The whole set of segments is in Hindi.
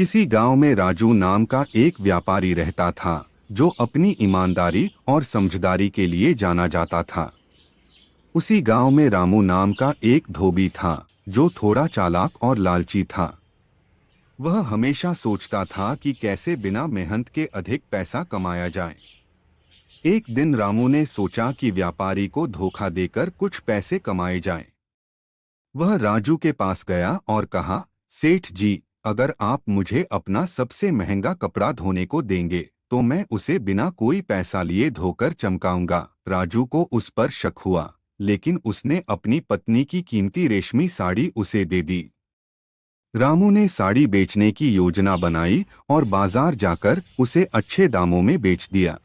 किसी गांव में राजू नाम का एक व्यापारी रहता था जो अपनी ईमानदारी और समझदारी के लिए जाना जाता था। उसी गांव में रामू नाम का एक धोबी था जो थोड़ा चालाक और लालची था। वह हमेशा सोचता था कि कैसे बिना मेहनत के अधिक पैसा कमाया जाए। एक दिन रामू ने सोचा कि व्यापारी को धोखा देकर कुछ पैसे कमाए जाएं। वह राजू के पास गया और कहा, सेठ जी, अगर आप मुझे अपना सबसे महंगा कपड़ा धोने को देंगे तो मैं उसे बिना कोई पैसा लिए धोकर चमकाऊंगा। राजू को उस पर शक हुआ, लेकिन उसने अपनी पत्नी की कीमती रेशमी साड़ी उसे दे दी। रामू ने साड़ी बेचने की योजना बनाई और बाजार जाकर उसे अच्छे दामों में बेच दिया।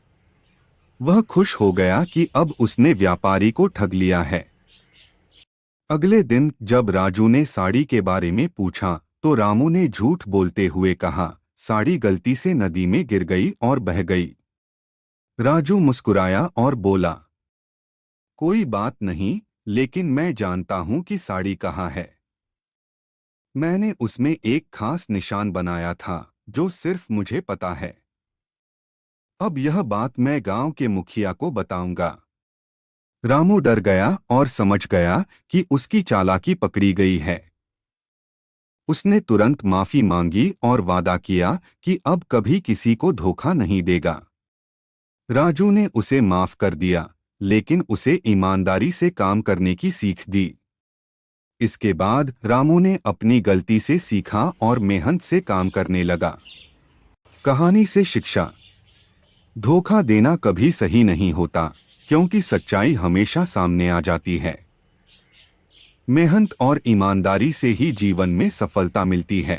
वह खुश हो गया कि अब उसने व्यापारी को ठग लिया है। अगले दिन जब राजू ने साड़ी के बारे में पूछा तो रामू ने झूठ बोलते हुए कहा, साड़ी गलती से नदी में गिर गई और बह गई। राजू मुस्कुराया और बोला, कोई बात नहीं, लेकिन मैं जानता हूं कि साड़ी कहाँ है। मैंने उसमें एक खास निशान बनाया था जो सिर्फ मुझे पता है। अब यह बात मैं गांव के मुखिया को बताऊंगा। रामू डर गया और समझ गया कि उसकी चालाकी पकड़ी गई है। उसने तुरंत माफी मांगी और वादा किया कि अब कभी किसी को धोखा नहीं देगा। राजू ने उसे माफ कर दिया, लेकिन उसे ईमानदारी से काम करने की सीख दी। इसके बाद रामू ने अपनी गलती से सीखा और मेहनत से काम करने लगा। कहानी से शिक्षा: धोखा देना कभी सही नहीं होता, क्योंकि सच्चाई हमेशा सामने आ जाती है। मेहनत और ईमानदारी से ही जीवन में सफलता मिलती है।